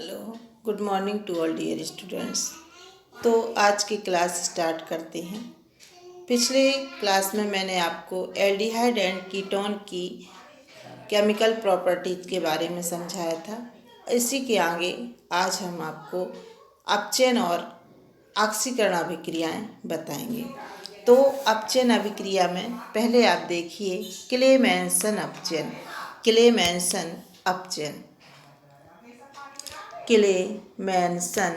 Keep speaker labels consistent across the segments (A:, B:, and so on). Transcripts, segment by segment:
A: Hello, good morning to all dear students. तो आज की क्लास स्टार्ट करते हैं। पिछले क्लास में मैंने आपको एल्डिहाइड एंड कीटोन की केमिकल प्रॉपर्टीज के बारे में समझाया था। इसी के आगे आज हम आपको अपचयन और ऑक्सीकरण अभिक्रियाएं बताएंगे। तो अपचयन अभिक्रिया में पहले आप देखिए क्लेमेंसन अपचयन। क्लेमेंसन अपचयन क्लेमेंसन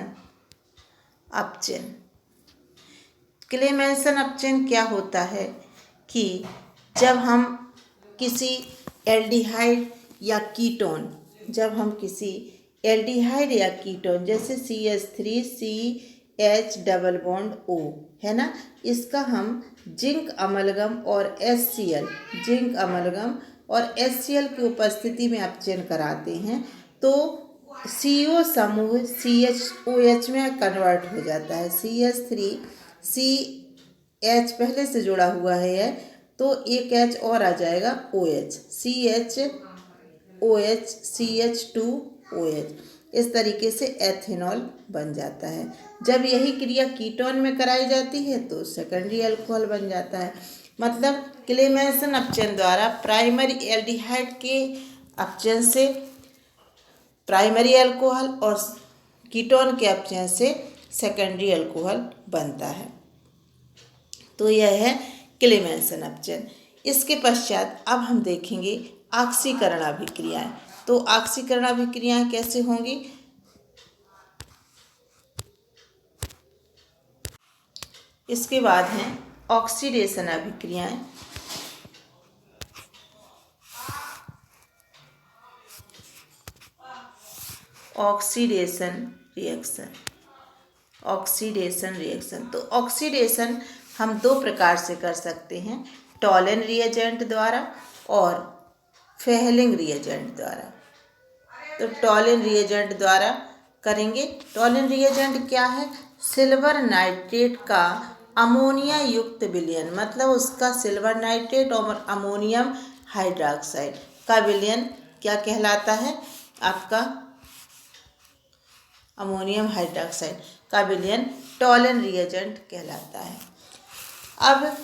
A: अपचयन क्लेमेंसन अपचयन क्या होता है कि जब हम किसी एल्डिहाइड या कीटोन या कीटोन जैसे CH3CH डबल बॉन्ड O है ना, इसका हम जिंक अमलगम और HCl की उपस्थिति में अपचयन कराते हैं तो CO समूह CHOH में कन्वर्ट हो जाता है। CH3CH पहले से जुड़ा हुआ है तो एक H और आ जाएगा OH, CHOH CH2OH। इस तरीके से एथेनॉल बन जाता है। जब यही क्रिया कीटोन में कराई जाती है तो सेकेंडरी अल्कोहल बन जाता है। मतलब क्लेमेंसन अपचयन द्वारा प्राइमरी एल्डिहाइड के अपचयन से प्राइमरी अल्कोहल और कीटोन के अपचयन से सेकेंडरी अल्कोहल बनता है। तो यह है क्लेमेंसन अपचयन। इसके पश्चात अब हम देखेंगे ऑक्सीकरण अभिक्रियाएं। तो ऑक्सीकरण अभिक्रियाएं कैसे होंगी? इसके बाद हैं ऑक्सीडेशन अभिक्रियाएं। Oxidation reaction. तो ऑक्सीडेशन हम दो प्रकार से कर सकते हैं, टॉलन रिएजेंट द्वारा और फेहलिंग रिएजेंट द्वारा। तो टॉलन रिएजेंट द्वारा करेंगे। टॉलन रिएजेंट क्या है? सिल्वर नाइट्रेट का अमोनिया युक्त विलयन, मतलब उसका सिल्वर नाइट्रेट और अमोनियम हाइड्रॉक्साइड का विलयन क्या कहलाता है? आपका अमोनियम हाइड्रॉक्साइड का विलयन टॉलन रिएजेंट कहलाता है। अब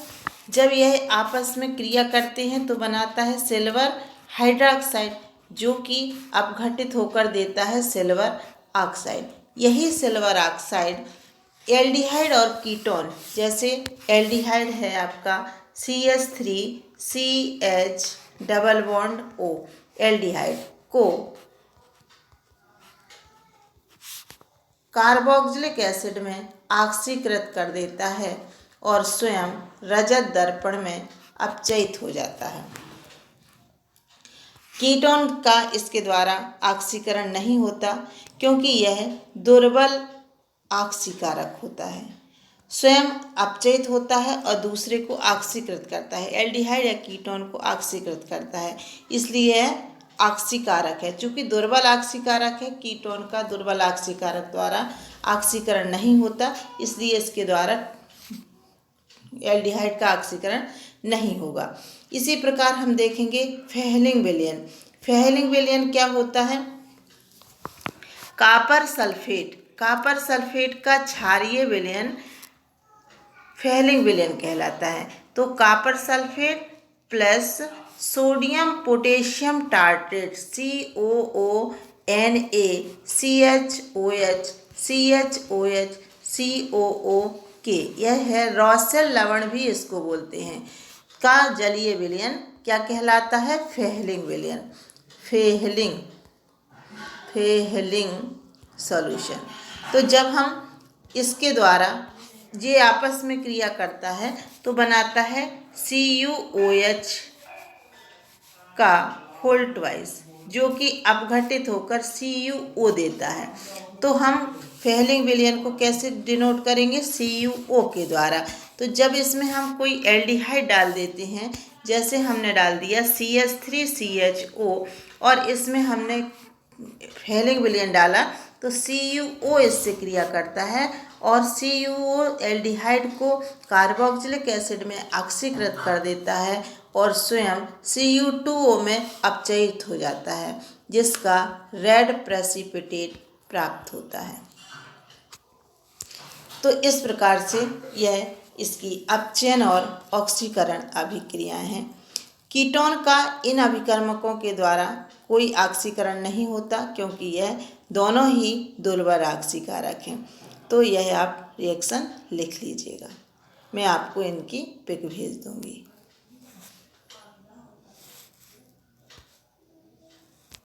A: जब यह आपस में क्रिया करते हैं तो बनाता है सिल्वर हाइड्रॉक्साइड, जो कि अपघटित होकर देता है सिल्वर ऑक्साइड। यही सिल्वर ऑक्साइड एल्डिहाइड और कीटोन, जैसे एल्डिहाइड है आपका CH3CH double bond O, aldehyde को कार्बोक्सिलिक एसिड में ऑक्सीकृत कर देता है और स्वयं रजत दर्पण में अपचयित हो जाता है। कीटोन का इसके द्वारा ऑक्सीकरण नहीं होता क्योंकि यह दुर्बल ऑक्सीकारक होता है। स्वयं अपचयित होता है और दूसरे को ऑक्सीकृत करता है। एल्डिहाइड या कीटोन को ऑक्सीकृत करता है, इसलिए यह ऑक्सीकारक है। चूँकि दुर्बल ऑक्सीकारक है, कीटोन का दुर्बल ऑक्सीकारक द्वारा ऑक्सीकरण नहीं होता, इसलिए इसके द्वारा एल्डिहाइड का ऑक्सीकरण नहीं होगा। इसी प्रकार हम देखेंगे फेहलिंग विलयन। फेहलिंग विलयन क्या होता है? कॉपर सल्फेट का क्षारीय विलयन फेहलिंग विलयन कहलाता है। तो copper sulphate plus sodium potassium tartrate COONA यह है रॉसेल लवण भी इसको बोलते हैं, का जलीय विलयन क्या कहलाता है? फेहलिंग विलयन। Fehling solution. तो जब हम इसके द्वारा ये आपस में क्रिया करता है तो बनाता है CuOH का होल ट्वाइस, जो कि अपघटित होकर CuO देता है। तो हम फेहलिंग विलयन को कैसे डिनोट करेंगे? CuO के द्वारा। तो जब इसमें हम कोई एल्डिहाइड डाल देते हैं, जैसे हमने डाल दिया CH3CHO और इसमें हमने फेहलिंग विलयन डाला तो CuO इससे क्रिया करता है और CuO एल्डिहाइड को कार्बोक्सिलिक एसिड में ऑक्सीकृत कर देता है और स्वयं Cu2O में अपचयित हो जाता है, जिसका रेड प्रेसिपिटेट प्राप्त होता है। तो इस प्रकार से यह इसकी अपचयन और ऑक्सीकरण अभिक्रियाएं हैं। कीटोन का इन अभिकर्मकों के द्वारा कोई ऑक्सीकरण नहीं होता, क्योंकि यह दोनों ही दुर्बल ऑक्सीकारक हैं। तो यह आप रिएक्शन लिख लीजिएगा, मैं आपको इनकी पिक भेज दूंगी।